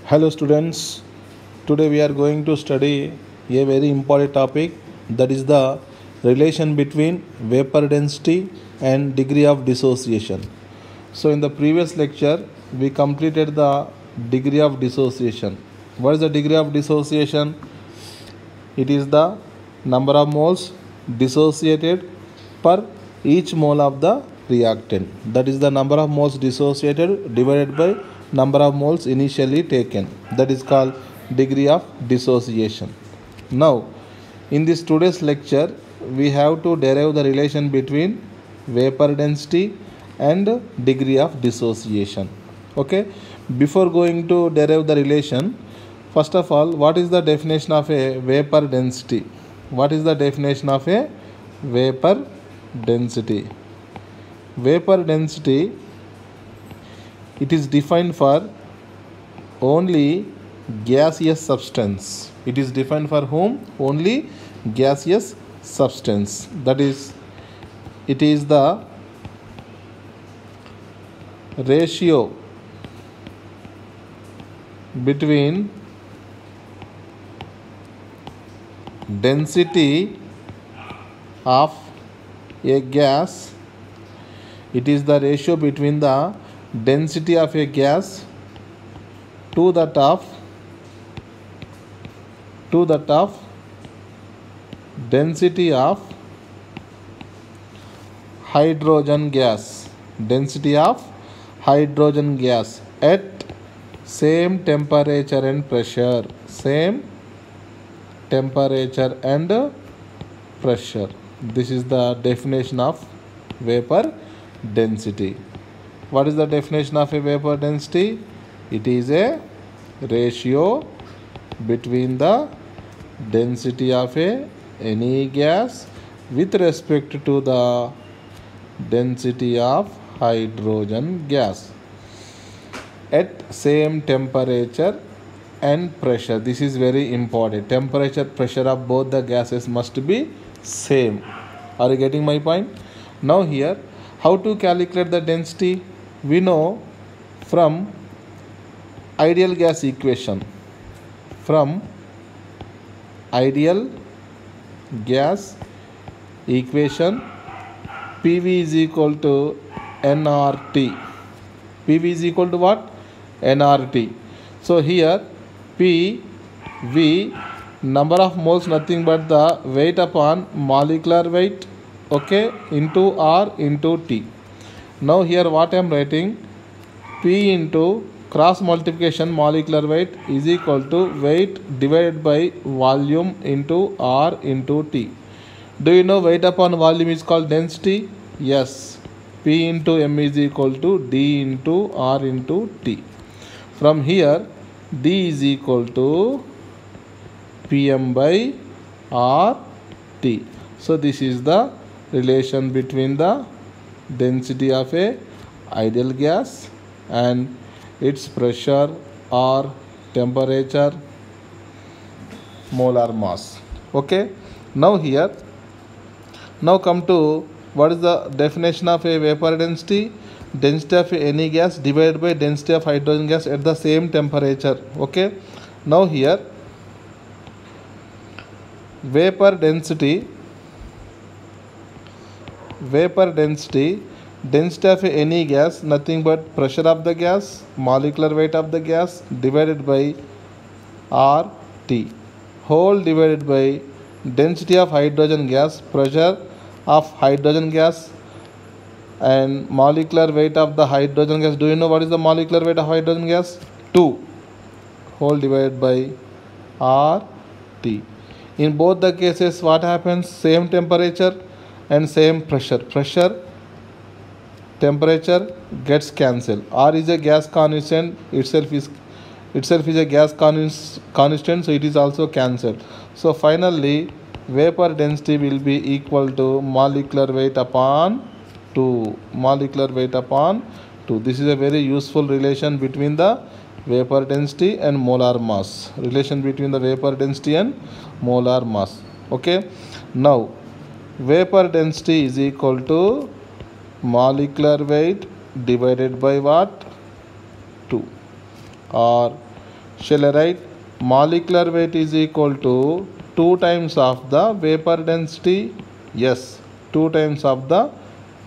Hello students, today we are going to study a very important topic, that is the relation between vapor density and degree of dissociation. So in the previous lecture we completed the degree of dissociation. What is the degree of dissociation? It is the number of moles dissociated per each mole of the reactant. That is the number of moles dissociated divided by number of moles initially taken. That is called degree of dissociation. Now, in this today's lecture, we have to derive the relation between vapor density and degree of dissociation. Okay. Before going to derive the relation, first of all, what is the definition of a vapor density? What is the definition of a vapor density? Vapor density, it is defined for only gaseous substance. It is defined for whom? Only gaseous substance. That is, it is the ratio between density of a gas. It is the ratio between the density of a gas to that of density of hydrogen gas. Density of hydrogen gas at same temperature and pressure. Same temperature and pressure. This is the definition of vapor density. What is the definition of a vapor density? It is a ratio between the density of any gas with respect to the density of hydrogen gas at same temperature and pressure. This is very important. Temperature, pressure of both the gases must be same. Are you getting my point? Now here, how to calculate the density? We know from ideal gas equation. From ideal gas equation, PV is equal to nRT. PV is equal to what? nRT. So here PV, number of moles, nothing but the weight upon molecular weight, okay, into R into T. Now here what I am writing, P into cross multiplication molecular weight is equal to weight divided by volume into R into T. Do you know weight upon volume is called density? Yes. P into M is equal to D into R into T. From here, D is equal to Pm by RT. So this is the relation between the density of a ideal gas and its pressure or temperature, molar mass. Okay. Now here, now come to what is the definition of a vapor density? Density of any gas divided by density of hydrogen gas at the same temperature. Okay. Now here, vapor density, density of any gas, nothing but pressure of the gas, molecular weight of the gas divided by RT, whole divided by density of hydrogen gas, pressure of hydrogen gas and molecular weight of the hydrogen gas. Do you know what is the molecular weight of hydrogen gas? 2, whole divided by RT. In both the cases, what happens? Same temperature and same pressure, temperature gets cancelled. R is a gas constant, itself is a gas constant, so it is also cancelled. So finally, vapor density will be equal to molecular weight upon 2. Molecular weight upon 2. This is a very useful relation between the vapor density and molar mass. Relation between the vapor density and molar mass. Okay. Now, vapor density is equal to molecular weight divided by what? 2. or shall I write molecular weight is equal to 2 times of the vapor density? Yes, 2 times of the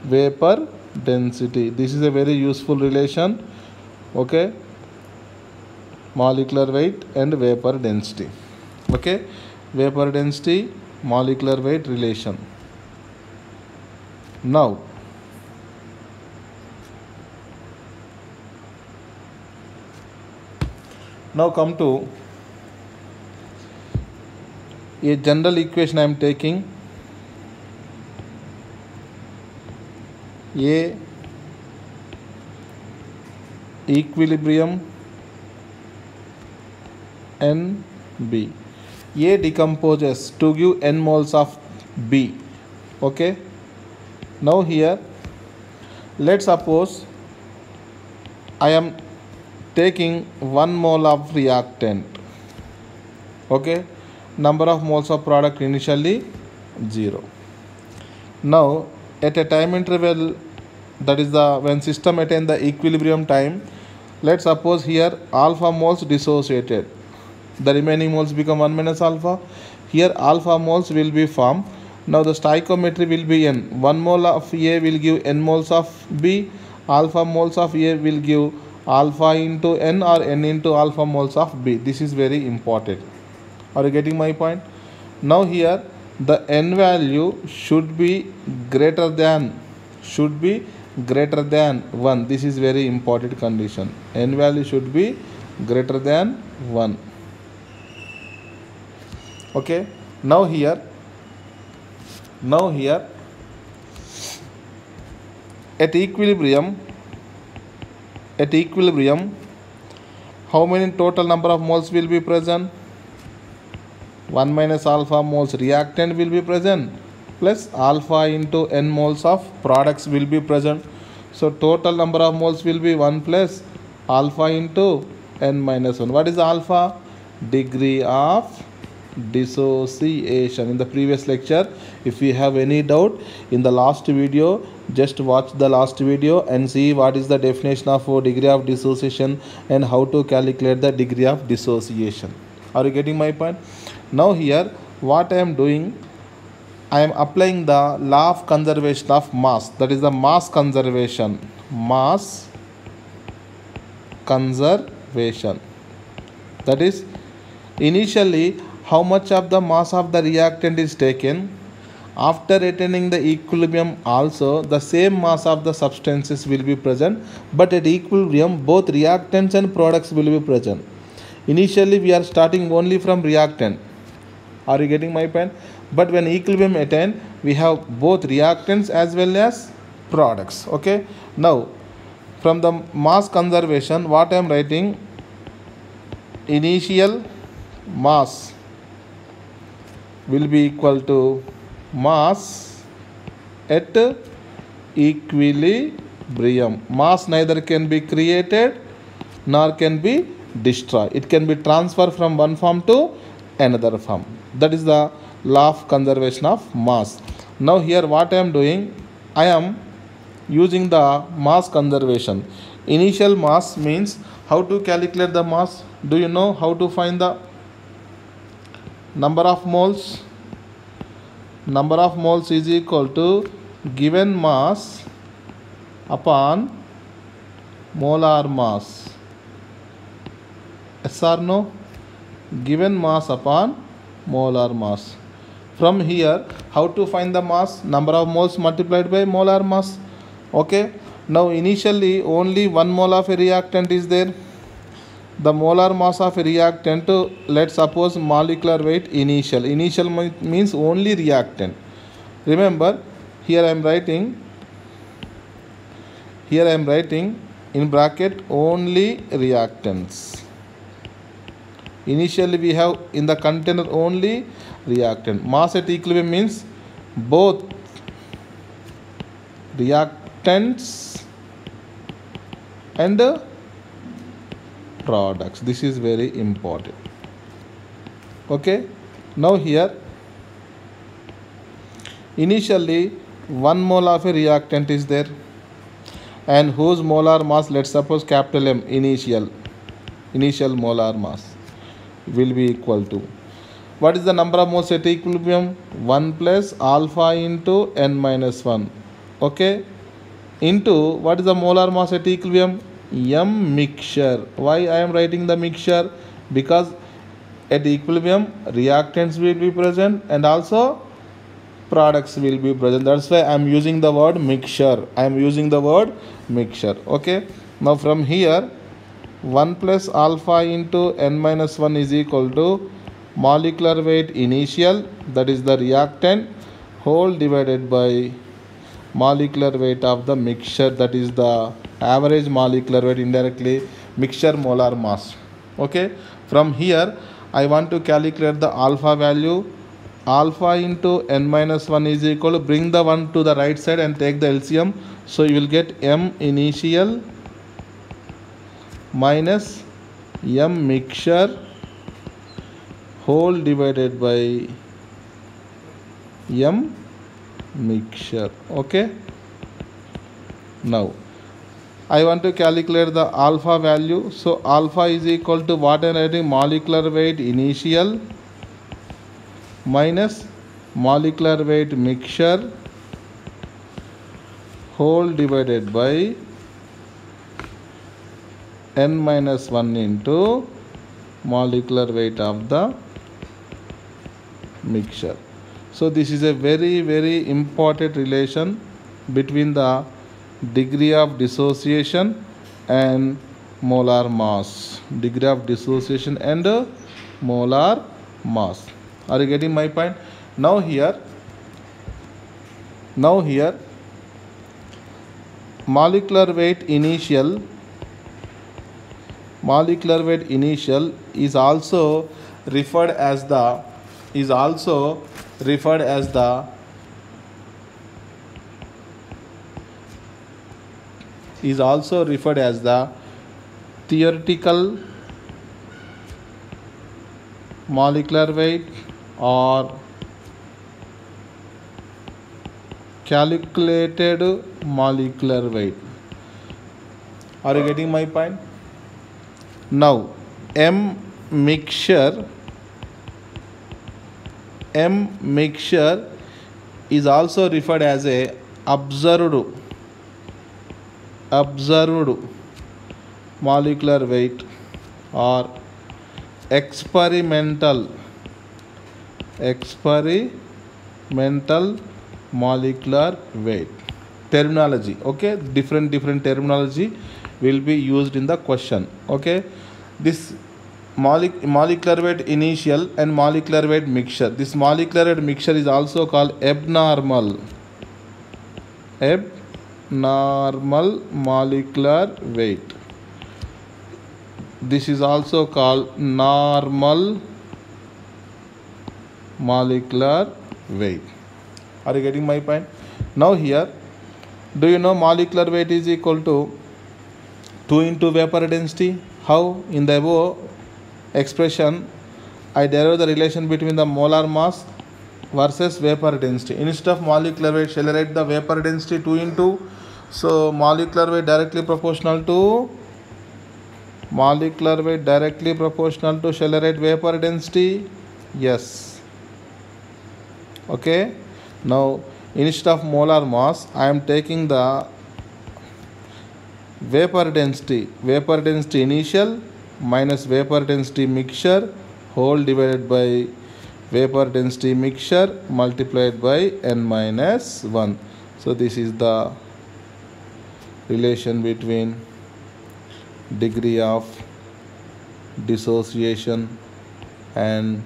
vapor density. This is a very useful relation. Okay, molecular weight and vapor density. Okay, vapor density, molecular weight relation. Now come to a general equation I am taking. A equilibrium N B. A decomposes to give n moles of B. Okay. Now here, let's suppose I am taking 1 mole of reactant. Okay. Number of moles of product initially 0. Now at a time interval, that is the when system attain the equilibrium time, let's suppose here alpha moles dissociated, the remaining moles become 1 minus alpha. Here alpha moles will be formed. Now the stoichiometry will be n. 1 mole of A will give n moles of B. Alpha moles of A will give alpha into n or n into alpha moles of B. This is very important. Are you getting my point? Now here the n value should be greater than 1. This is very important condition. N value should be greater than 1. Okay. Now here at equilibrium, how many total number of moles will be present? 1 minus alpha moles reactant will be present, plus alpha into n moles of products will be present. So total number of moles will be 1 plus alpha into n minus 1. What is alpha? Degree of dissociation. In the previous lecture, if you have any doubt, in the last video, just watch the last video and see what is the definition of degree of dissociation and how to calculate the degree of dissociation. Are you getting my point? Now here what I am doing, I am applying the law of conservation of mass, that is the mass conservation. That is, initially how much of the mass of the reactant is taken. After attaining the equilibrium also the same mass of the substances will be present, but at equilibrium both reactants and products will be present. Initially we are starting only from reactant. Are you getting my point? But when equilibrium attained, we have both reactants as well as products. Okay. Now from the mass conservation, what I am writing, initial mass will be equal to mass at equilibrium. Mass neither can be created nor can be destroyed. It can be transferred from one form to another form. That is the law of conservation of mass. Now here what I am doing, I am using the mass conservation. Initial mass means how to calculate the mass. Do you know how to find the number of moles? Number of moles is equal to given mass upon molar mass. Yes or no? Given mass upon molar mass. From here, how to find the mass? Number of moles multiplied by molar mass. Okay. Now initially only 1 mole of a reactant is there. The molar mass of a reactant, let's suppose molecular weight initial. Initial means only reactant. Remember, here I am writing in bracket only reactants. Initially we have in the container only reactant. Mass at equilibrium means both reactants and products. This is very important. Okay. Now here initially 1 mole of a reactant is there and whose molar mass, let's suppose capital M initial. initial molar mass will be equal to, what is the number of moles at equilibrium? 1 plus alpha into n minus 1, okay, into what is the molar mass at equilibrium? M mixture. Why I am writing the mixture? Because at equilibrium reactants will be present and also products will be present. That's why I am using the word mixture. I am using the word mixture. Okay. Now from here 1 plus alpha into n minus 1 is equal to molecular weight initial, that is the reactant, whole divided by molecular weight of the mixture, that is the average molecular weight, indirectly mixture molar mass. Okay. From here I want to calculate the alpha value. Alpha into n minus 1 is equal to, bring the 1 to the right side and take the LCM. So you will get M initial minus M mixture whole divided by M mixture. Okay. Now I want to calculate the alpha value. So alpha is equal to what I am writing? Molecular weight initial minus molecular weight mixture whole divided by n minus 1 into molecular weight of the mixture. So this is a very important relation between the degree of dissociation and molar mass. Degree of dissociation and molar mass. Are you getting my point? Now here molecular weight initial is also referred as the theoretical molecular weight or calculated molecular weight. Are you getting my point? Now M mixture is also referred as a observed molecular weight or experimental molecular weight. Terminology, okay, different terminology will be used in the question. Okay, this molecular weight initial and molecular weight mixture, this molecular weight mixture is also called abnormal molecular weight. This is also called normal molecular weight. Are you getting my point? Now here, do you know molecular weight is equal to 2 into vapor density? How? In the above expression I derive the relation between the molar mass versus vapor density. Instead of molecular weight, shall I write the vapor density 2 into, so molecular weight directly proportional to shall I write vapor density? Yes. Okay. Now instead of molar mass I am taking the vapor density initial minus vapor density mixture whole divided by vapor density mixture multiplied by n minus 1. So this is the relation between degree of dissociation and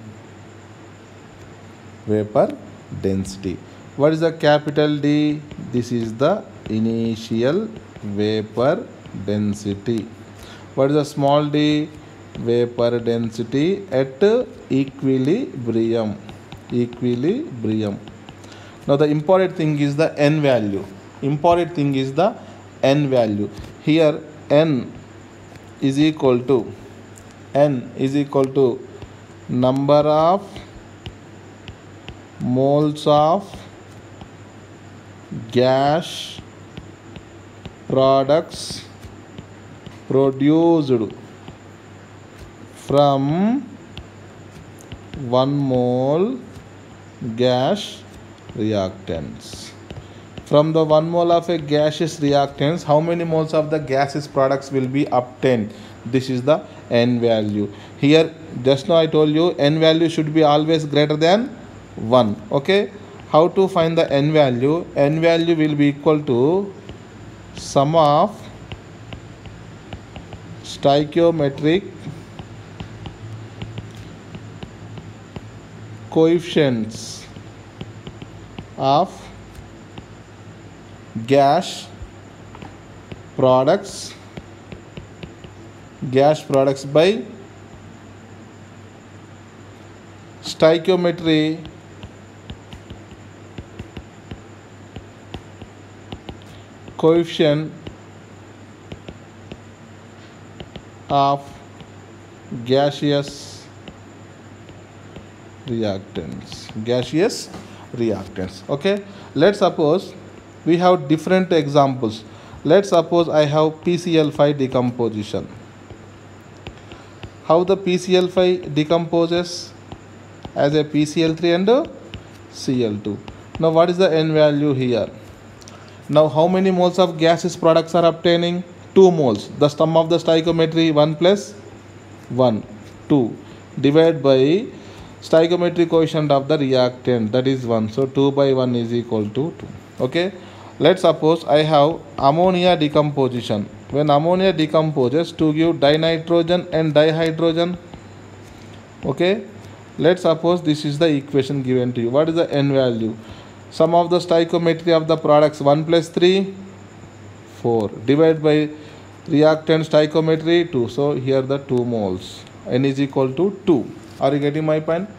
vapor density. What is the capital D? This is the initial vapor density. What is the small d? Vapor density at equilibrium. Now the important thing is the n value. Here n is equal to number of moles of gas products produced from 1 mole gas reactants. From the 1 mole of a gaseous reactants, how many moles of the gaseous products will be obtained? This is the N value. Here just now I told you N value should be always greater than 1. Okay, how to find the N value? N value will be equal to sum of stoichiometric coefficients of gas products by stoichiometry coefficient of gaseous reactants. Okay, let's suppose we have different examples. Let's suppose I have PCl5 decomposition. How the PCl5 decomposes? As a PCl3 and Cl2. Now what is the N value here? Now how many moles of gaseous products are obtaining? 2 moles. The sum of the stoichiometry 1 plus 1, 2, divided by stoichiometric coefficient of the reactant, that is 1. So 2 by 1 is equal to 2. Okay, let's suppose I have ammonia decomposition. When ammonia decomposes to give dinitrogen and dihydrogen. Okay, let's suppose this is the equation given to you. What is the N value? Sum of the stoichiometry of the products 1 plus 3, 4, divided by reactant stoichiometry 2. So here the 2 moles. N is equal to 2. Are you getting my point?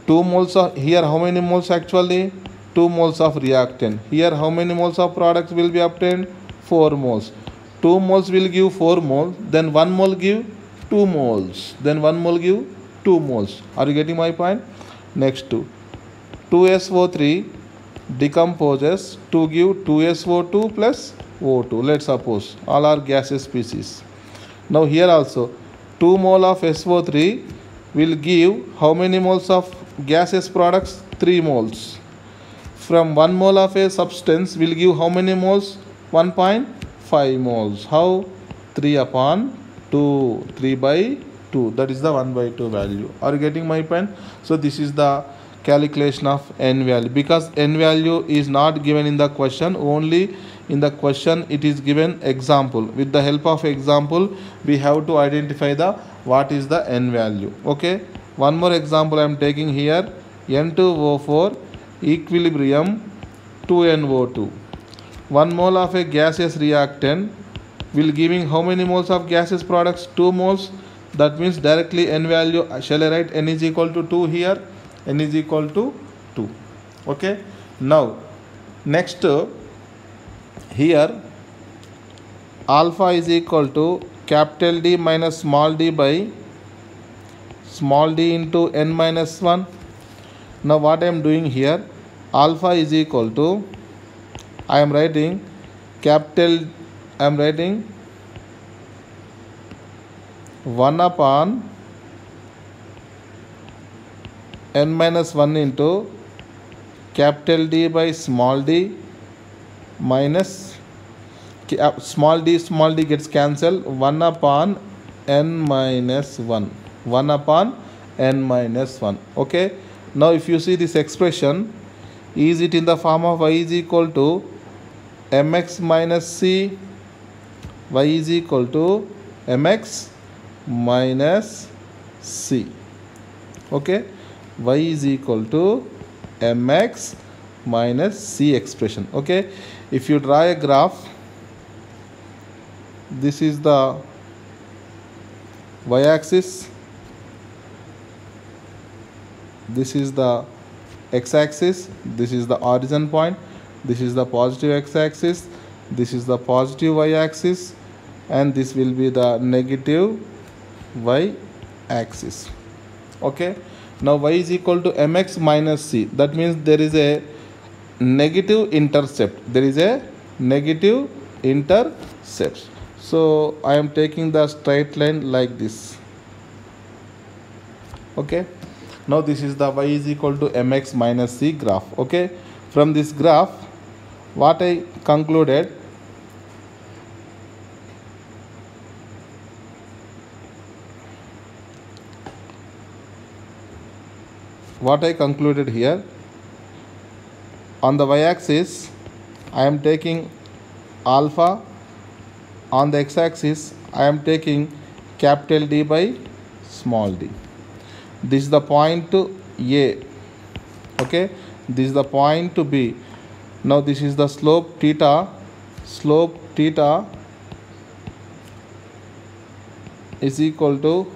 2 moles of, here how many moles actually? 2 moles of reactant. Here how many moles of products will be obtained? 4 moles. 2 moles will give 4 moles. Then 1 mole give 2 moles. Then 1 mole give 2 moles. Are you getting my point? Next to 2SO3 decomposes to give 2SO2 plus O2. Let's suppose all are gaseous species. Now here also 2 mole of SO3 will give how many moles of gaseous products? 3 moles. From 1 mole of a substance will give how many moles? 1.5 moles. How? 3 upon 2, 3 by 2. That is the 1 by 2 value. Are you getting my point? So this is the calculation of N value. Because N value is not given in the question, only in the question it is given example. With the help of example we have to identify the what is the N value. Okay, one more example I am taking here. N2O4 equilibrium 2NO2. 1 mole of a gaseous reactant will giving how many moles of gaseous products? 2 moles. That means directly N value, shall I write N is equal to 2 here? N is equal to 2. Okay, now next here alpha is equal to capital D minus small d by small d into N minus 1. Now what I am doing here, alpha is equal to, I am writing capital, I am writing 1 upon N minus 1 into capital D by small d minus small d gets cancelled, 1 upon N minus 1. 1 upon N minus 1. Okay. Now if you see this expression, is it in the form of y is equal to mx minus c? Y is equal to mx minus c. Okay, y is equal to mx minus c expression. Okay, if you draw a graph, this is the y-axis, this is the x-axis, this is the origin point, this is the positive x-axis, this is the positive y-axis, and this will be the negative y-axis. Okay, now y is equal to mx minus c. That means there is a negative intercept. There is a negative intercept. So I am taking the straight line like this. Okay, now this is the y is equal to mx minus c graph. Okay, from this graph what I concluded, here, on the y-axis I am taking alpha, on the x-axis I am taking capital D by small d. This is the point to A. Okay, this is the point to B. Now this is the slope theta. Slope theta is equal to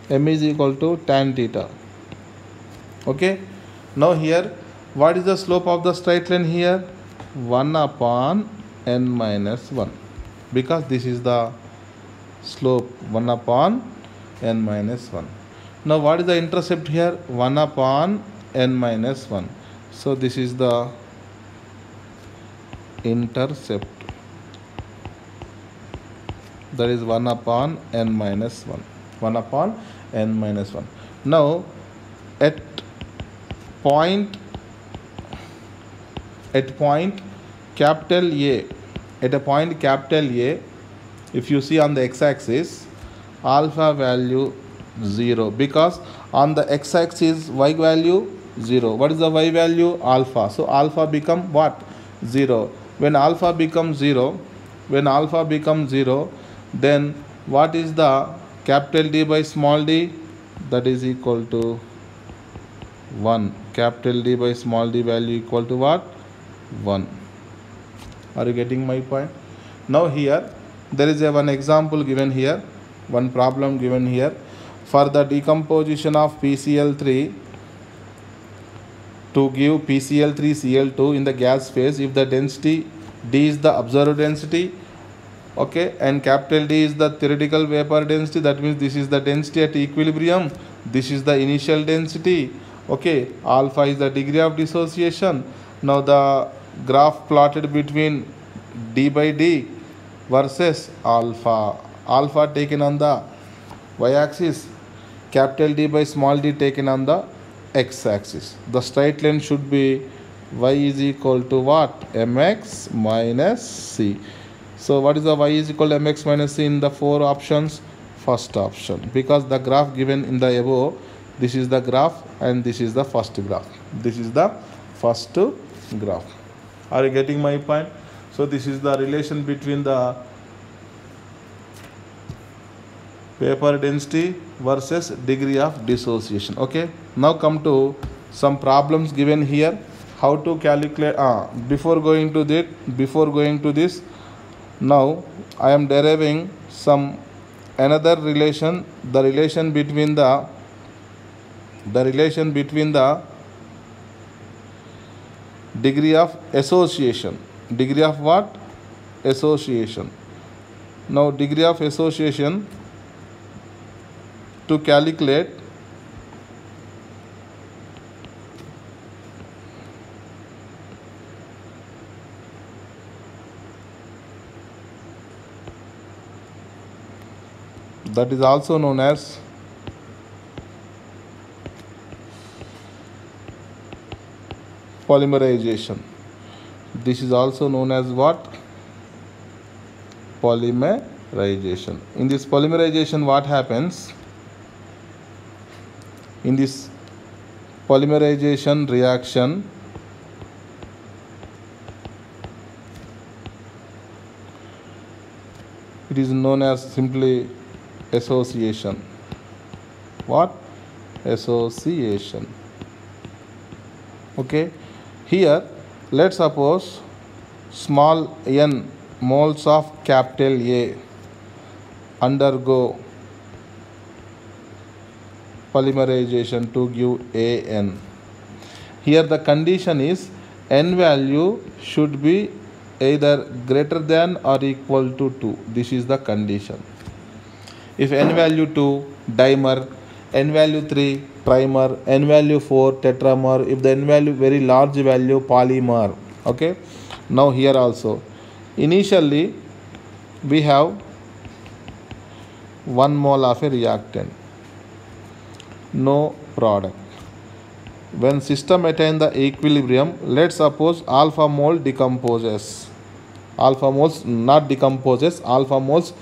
m is equal to tan theta. Okay, now here what is the slope of the straight line here? 1 upon n minus 1, because this is the slope 1 upon n minus 1. Now what is the intercept here? 1 upon n minus 1. So this is the intercept, that is 1 upon n minus 1. 1 upon n minus 1. Now at point capital A, at a point capital A, if you see on the x-axis, alpha value 0, because on the x-axis y value 0. What is the y value? Alpha. So alpha become what? 0. When alpha becomes 0, then what is the capital D by small d? That is equal to 1. Capital D by small d value equal to what? 1. Are you getting my point? Now here there is one example given here, one problem given here. For the decomposition of PCl3 to give PCl3Cl2 in the gas phase, if the density D is the observed density, okay, and capital D is the theoretical vapor density, that means this is the density at equilibrium, this is the initial density, okay, alpha is the degree of dissociation. Now the graph plotted between d by d versus alpha taken on the y-axis, capital D by small d taken on the x-axis. The straight line should be y is equal to what? Mx minus c. So what is the y is equal to mx minus c in the 4 options? First option, because the graph given in the above, this is the graph and this is the first graph. This is the first graph. Are you getting my point? So this is the relation between the vapor density versus degree of dissociation. Okay, now come to some problems given here. How to calculate? Before going to this, now I am deriving some another relation, the relation between the degree of association. Degree of what? Association. Now degree of association, to calculate, that is also known as polymerization. This is also known as what? Polymerization. In this polymerization, what happens? In this polymerization reaction, it is known as simply association. What? Association. Okay, here let's suppose small n moles of capital A undergo polymerization to give AN. Here the condition is n value should be either greater than or equal to 2. This is the condition. If n value 2, dimer, n value 3, trimer, n value 4, tetramer, if the n value very large value, polymer. Okay, now here also Initially, we have 1 mole of a reactant, no product. When system attain the equilibrium, let's suppose alpha mole decomposes. Alpha moles not decomposes, alpha moles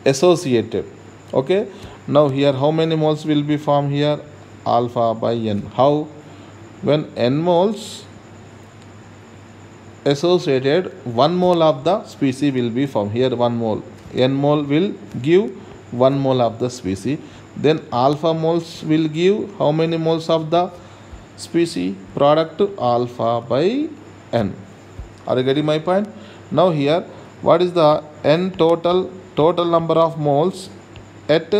associated. Okay. Now here how many moles will be formed here? Alpha by n. How? When n moles associated, 1 mole of the species will be formed. Here 1 mole. N mole will give 1 mole of the species. Then alpha moles will give how many moles of the species? Product alpha by n. Are you getting my point? Now here, what is the n total number of moles at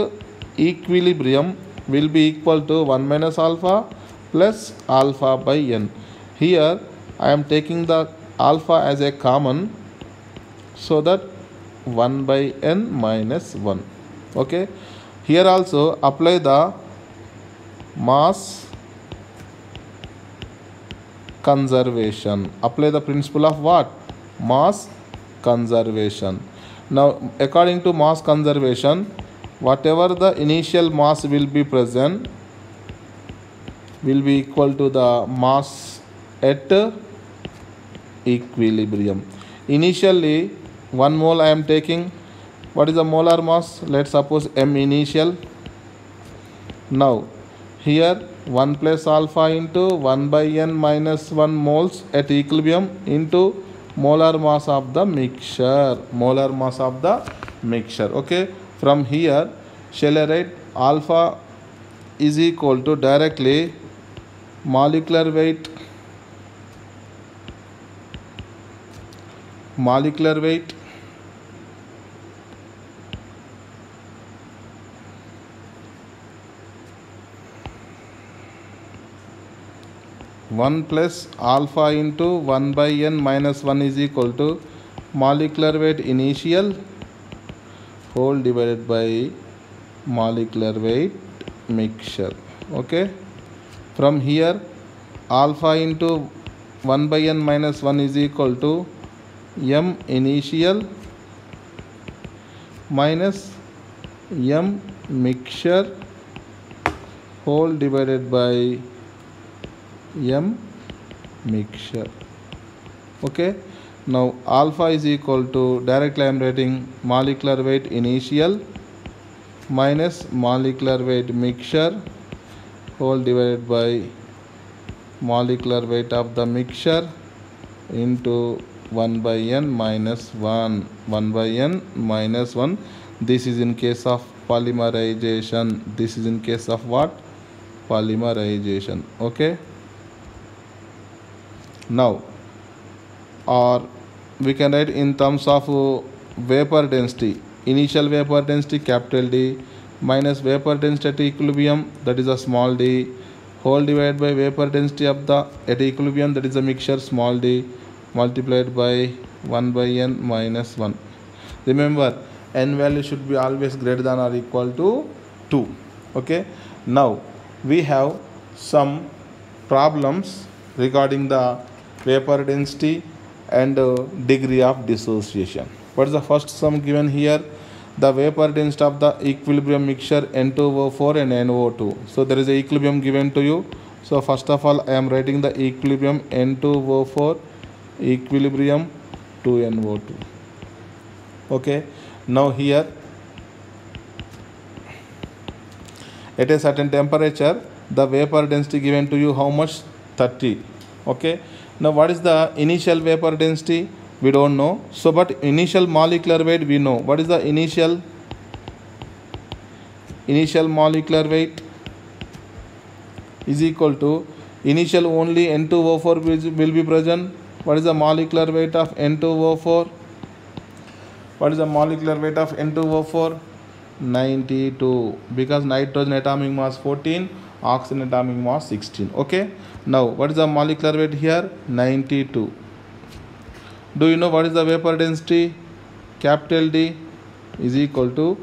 equilibrium will be equal to 1 minus alpha plus alpha by n. Here I am taking the alpha as a common, so that 1 by n minus 1. Okay. Here also apply the mass conservation. Apply the principle of what? Mass conservation. Now according to mass conservation, whatever the initial mass will be present will be equal to the mass at equilibrium. Initially 1 mole I am taking. What is the molar mass? Let's suppose m initial. Now here 1 plus alpha into 1 by n minus 1 moles at equilibrium into molar mass of the mixture. Molar mass of the mixture. Okay. From here, shall I write alpha is equal to directly molecular weight. Molecular weight one plus alpha into 1 by n minus 1 is equal to molecular weight initial whole divided by molecular weight mixture. Okay. From here, alpha into 1 by n minus 1 is equal to m initial minus m mixture whole divided by m mixture. Okay. Now alpha is equal to, directly I am writing molecular weight initial minus molecular weight mixture whole divided by molecular weight of the mixture into 1 by n minus 1. 1 by n minus 1. This is in case of polymerization. This is in case of what? Polymerization. Okay. Now, or we can write in terms of vapor density. Initial vapor density capital D minus vapor density at equilibrium, that is a small d, whole divided by vapor density of the at equilibrium, that is a mixture small d, multiplied by 1 by n minus 1. Remember, n value should be always greater than or equal to 2. Okay. Now we have some problems regarding the vapor density and degree of dissociation. What is the first sum given here? The vapor density of the equilibrium mixture N2O4 and NO2. So there is a equilibrium given to you. So first of all, I am writing the equilibrium N2O4 equilibrium 2NO2. Okay. Now here, at a certain temperature, the vapor density given to you how much? 30. Okay. Now what is the initial vapor density? We don't know. So but initial molecular weight we know. What is the initial molecular weight? Is equal to initial only N2O4 will be present. What is the molecular weight of N2O4? What is the molecular weight of N2O4? 92, because nitrogen atomic mass 14, oxygen atomic mass 16. Okay. Now what is the molecular weight here? 92. Do you know what is the vapor density? Capital D is equal to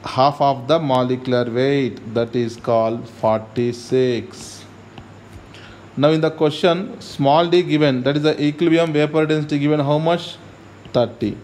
half of the molecular weight, that is called 46. Now in the question, small d given, that is the equilibrium vapor density given how much? 30.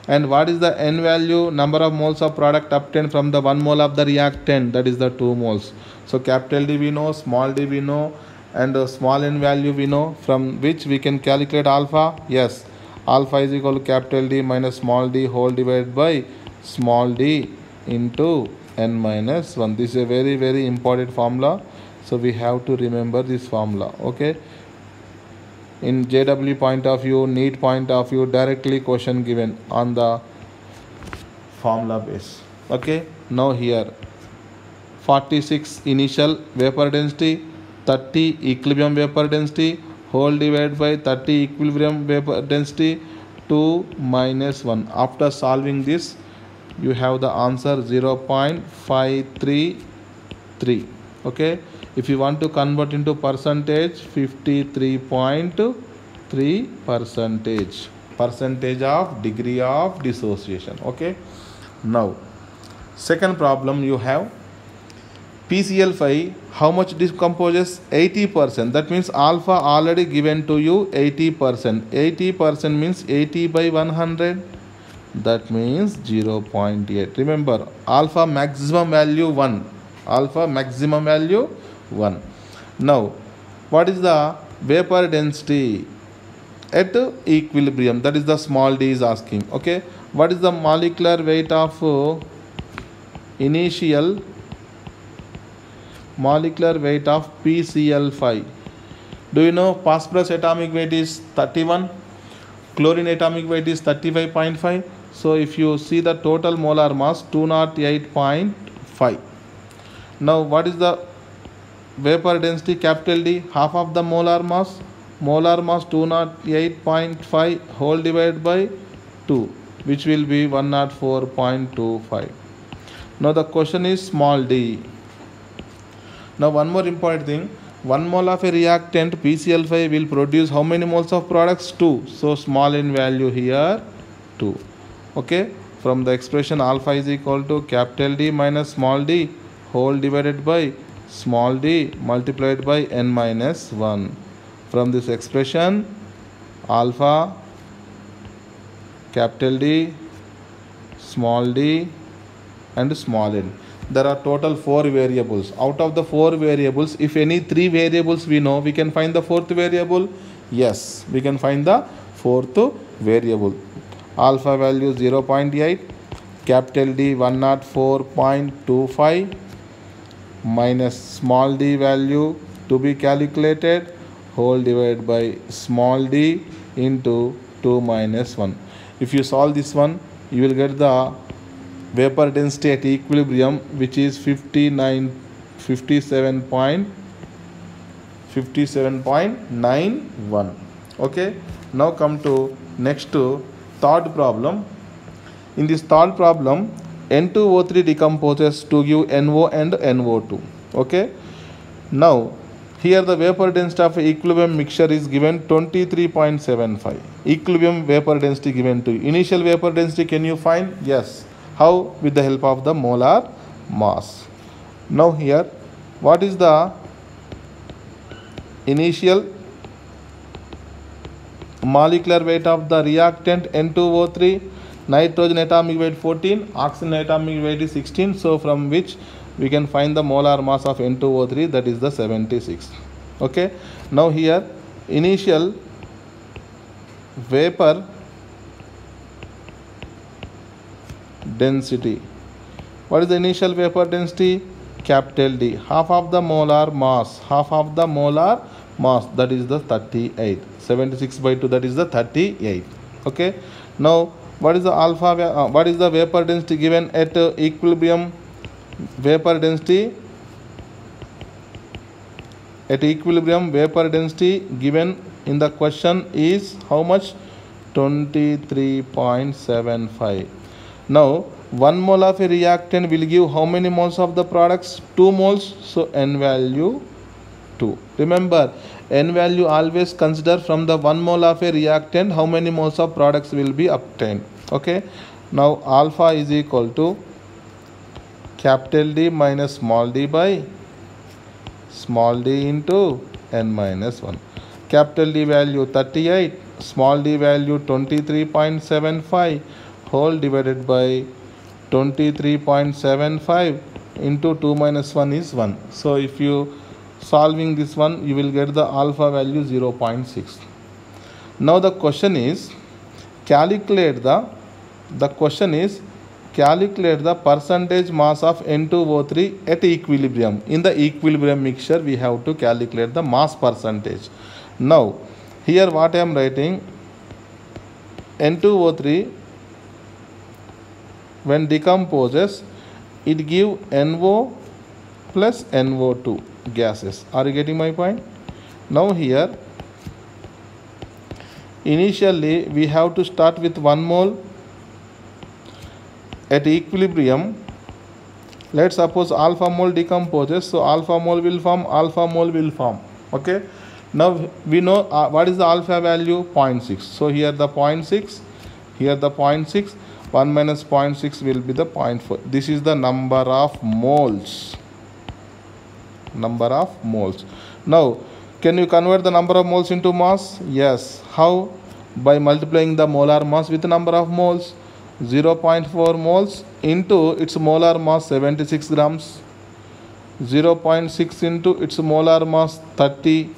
And what is the n value, number of moles of product obtained from the 1 mole of the reactant, that is the 2 moles. So capital D we know, small d we know, and small n value we know, from which we can calculate alpha. Yes, alpha is equal to capital D minus small d whole divided by small d into n minus 1. This is a very, very important formula. So we have to remember this formula. Okay. In JW point of view, NEET point of view, directly question given on the formula base. Okay. Now here 46 initial vapor density, 30 equilibrium vapor density whole divided by 30 equilibrium vapor density 2 minus 1. After solving this, you have the answer 0.533. Okay. If you want to convert into percentage, 53.3 percentage of degree of dissociation. Okay. Now second problem, you have PCl5 how much decomposes? 80%. That means alpha already given to you 80%. 80% means 80 by 100. That means 0.8. Remember, alpha maximum value 1. Alpha maximum value 1. Now, what is the vapor density at equilibrium? That is the small d is asking. Okay. What is the molecular weight of initial molecular weight of PCl5? Do you know phosphorus atomic weight is 31, chlorine atomic weight is 35.5. So if you see the total molar mass, 208.5. Now what is the vapor density capital D? Half of the molar mass 208.5 whole divided by 2, which will be 104.25. Now the question is small d. Now one more important thing, 1 mole of a reactant PCl5 will produce how many moles of products? 2. So small n value here 2. Okay. From the expression alpha is equal to capital D minus small d whole divided by small d multiplied by n minus 1. From this expression, alpha, capital D, small d and small n. There are total 4 variables. Out of the 4 variables, if any 3 variables we know, we can find the 4th variable. Yes, we can find the 4th variable. Alpha value 0.8, capital D 104.25 minus small d value to be calculated whole divided by small d into 2 minus 1. If you solve this one, you will get the vapor density at equilibrium, which is 57.91. Okay. Now come to next third problem. In this third problem, N2O3 decomposes to give NO and NO2. Okay. Now here the vapor density of equilibrium mixture is given 23.75. Equilibrium vapor density given to you. Initial vapor density can you find? Yes. How? With the help of the molar mass. Now here, what is the initial molecular weight of the reactant N2O3? Nitrogen atomic weight 14, oxygen atomic weight is 16. So from which we can find the molar mass of N2O3, that is the 76. Okay. Now here initial vapor density. What is the initial vapor density? Capital D. Half of the molar mass. That is the 38. 76 by 2, that is the 38. Okay. Now what is the alpha? What is the vapor density given at equilibrium? Vapor density at equilibrium vapor density given in the question is how much? 23.75. Now 1 mole of a reactant will give how many moles of the products? 2 moles. So n value 2. Remember, n value always consider from the 1 mole of a reactant how many moles of products will be obtained. Okay. Now alpha is equal to capital D minus small d by small d into n minus 1. Capital D value 38, small d value 23.75, whole divided by 23.75 into 2 minus 1 is 1. So if you solving this one, you will get the alpha value 0.6. Now the question is calculate the percentage mass of N2O3 at equilibrium. In the equilibrium mixture, we have to calculate the mass percentage. Now here what I am writing, N2O3 when decomposes, it give NO plus NO2 gases. Are you getting my point? Now here initially we have to start with 1 mole. At equilibrium, let's suppose alpha mole decomposes, so alpha mole will form. Okay, now we know what is the alpha value, 0.6. So here the 0.6, here the 0.6, 1 minus 0.6 will be the 0.4. This is the number of moles. Now can you convert the number of moles into mass? Yes. How? By multiplying the molar mass with the number of moles. 0.4 moles into its molar mass 76 grams, 0.6 into its molar mass 30,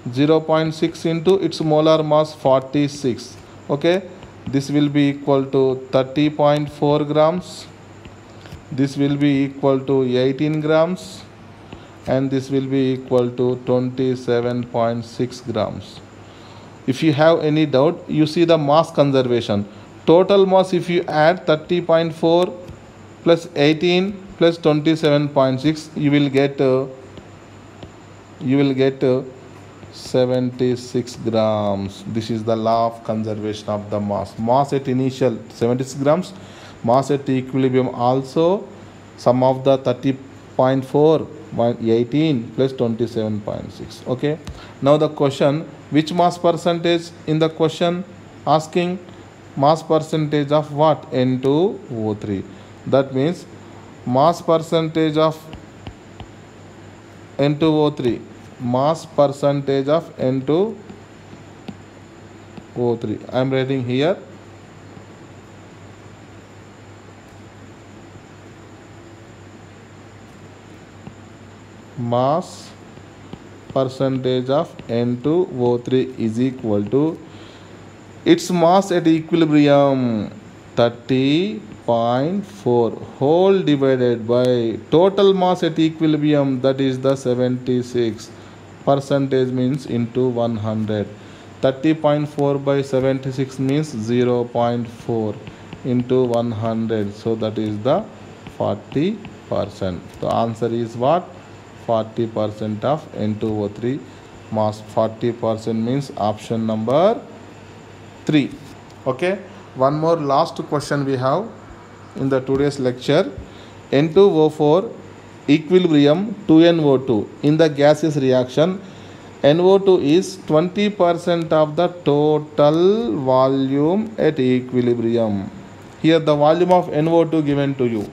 0.6 into its molar mass 46. Okay, this will be equal to 30.4 grams, this will be equal to 18 grams, and this will be equal to 27.6 grams. If you have any doubt, you see the mass conservation. Total mass, if you add 30.4 plus 18 plus 27.6, you will get 76 grams. This is the law of conservation of the mass. Mass at initial 76 grams, mass at equilibrium also sum of the 30.4, 18 plus 27.6. Okay, now the question, which mass percentage in the question asking? Mass percentage of what? N2O3. That means mass percentage of N2O3. Mass percentage of N2O3. I am writing here. Mass percentage of N2O3 is equal to its mass at equilibrium 30.4 whole divided by total mass at equilibrium, that is the 76. Percentage means into 100. 30.4 by 76 means 0.4 into 100. So that is the 40%. The answer is what? 40% of N2O3 mass. 40% means option number 3. Okay, one more last question we have in the today's lecture. N2O4 equilibrium 2NO2 in the gaseous reaction. NO2 is 20% of the total volume at equilibrium. Here the volume of NO2 given to you.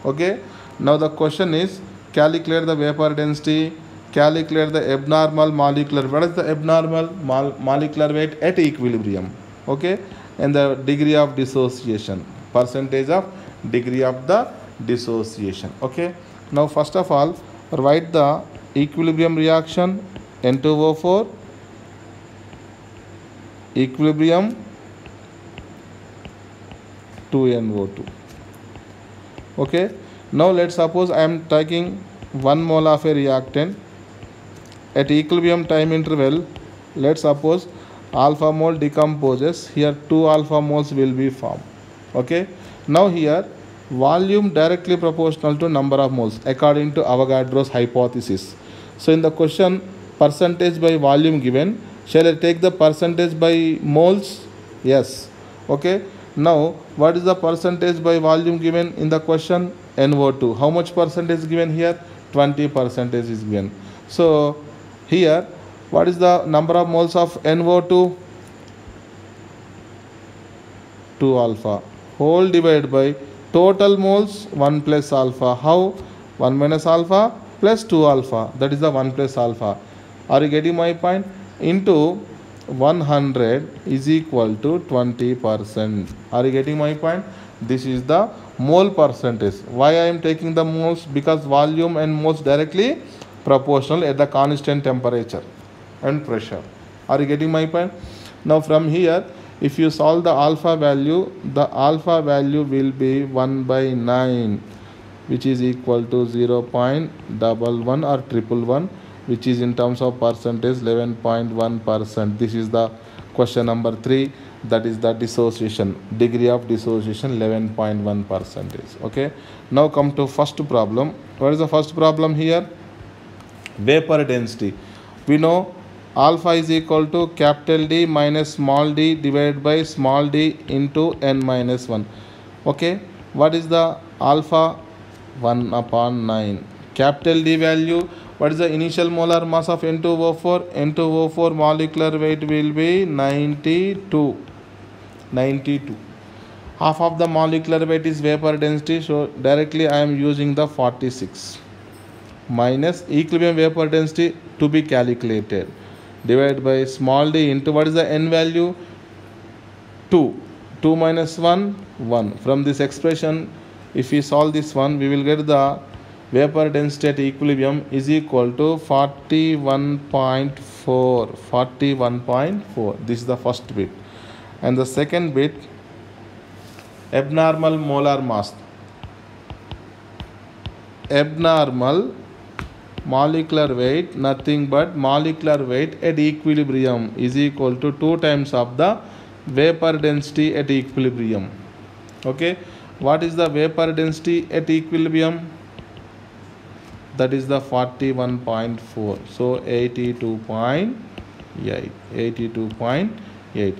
Okay, now the question is calculate the vapor density, calculate the abnormal molecular. What is the abnormal molecular weight at equilibrium? Okay, and the degree of dissociation, percentage of degree of the dissociation. Okay, now first of all write the equilibrium reaction. N2O4 equilibrium 2NO2. Okay, now let's suppose I am taking 1 mole of a reactant at equilibrium time interval. Let's suppose alpha mole decomposes, here 2 alpha moles will be formed. Okay, now here volume directly proportional to number of moles according to Avogadro's hypothesis. So in the question, percentage by volume given, shall I take the percentage by moles? Yes. Okay, now what is the percentage by volume given in the question? NO2. How much percentage given here? 20% is given. So here what is the number of moles of NO2? 2 alpha whole divided by total moles 1 plus alpha. How? 1 minus alpha plus 2 alpha, that is the 1 plus alpha. Are you getting my point? Into 100 is equal to 20%. Are you getting my point? This is the mole percentage. Why I am taking the moles? Because volume and moles directly proportional at the constant temperature and pressure. Are you getting my point? Now from here, if you solve the alpha value will be 1 by 9, which is equal to 0.11 or 111, which is in terms of percentage 11.1%. This is the question number 3, that is the dissociation, degree of dissociation 11.1%. Okay, now come to first problem. What is the first problem here? Vapor density. We know alpha is equal to capital D minus small d divided by small d into n minus 1. Okay, what is the alpha? 1 upon 9. Capital D value, what is the initial molar mass of N2O4? N2O4 molecular weight will be 92. Half of the molecular weight is vapor density, so directly I am using the 46 minus equilibrium vapor density to be calculated, divided by small d into what is the n value? 2. 2 minus 1, 1. From this expression, if we solve this one, we will get the vapor density at equilibrium is equal to 41.4. 41.4. This is the first bit. And the second bit, abnormal molar mass. Abnormal molecular weight, nothing but molecular weight at equilibrium is equal to 2 times of the vapor density at equilibrium. Okay, what is the vapor density at equilibrium? That is the 41.4. So 82.8. 82.8.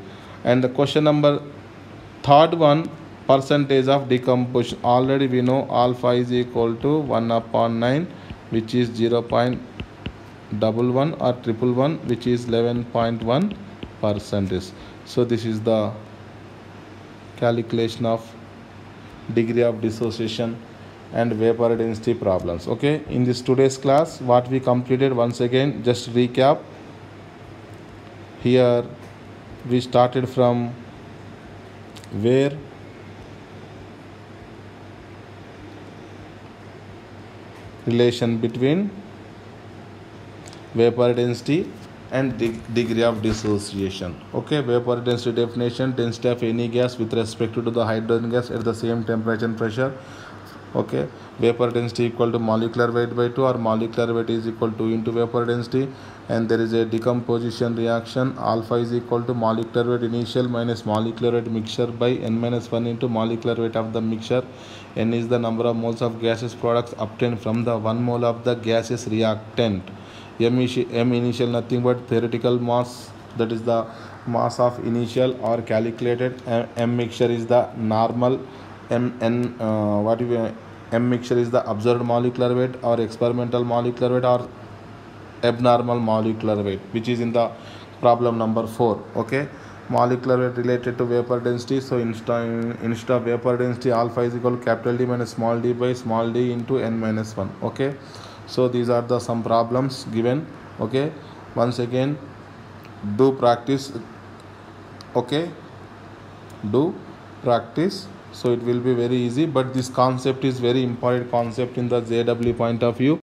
And the question number third one, percentage of decomposition. Already we know alpha is equal to 1 upon 9, which is 0.11 or 111, which is 11.1%. So this is the calculation of degree of dissociation and vapor density problems. Okay, in this today's class, what we completed, once again just recap. Here we started from where? Relation between vapor density and degree of dissociation. Okay, vapor density definition: density of any gas with respect to the hydrogen gas at the same temperature and pressure. Okay, vapor density equal to molecular weight by 2, or molecular weight is equal to into vapor density, and there is a decomposition reaction. Alpha is equal to molecular weight initial minus molecular weight mixture by n minus 1 into molecular weight of the mixture. N is the number of moles of gaseous products obtained from the 1 mole of the gaseous reactant. M initial, nothing but theoretical mass, that is the mass of initial or calculated. M mixture is the normal. M mixture is the observed molecular weight or experimental molecular weight or abnormal molecular weight, which is in the problem number 4. Okay, molecular weight related to vapor density. So instead of vapor density, alpha is equal to capital D minus small d by small d into n minus 1. Okay, so these are the some problems given. Okay, once again do practice. Okay, do practice, so it will be very easy, but this concept is very important concept in the JW point of view.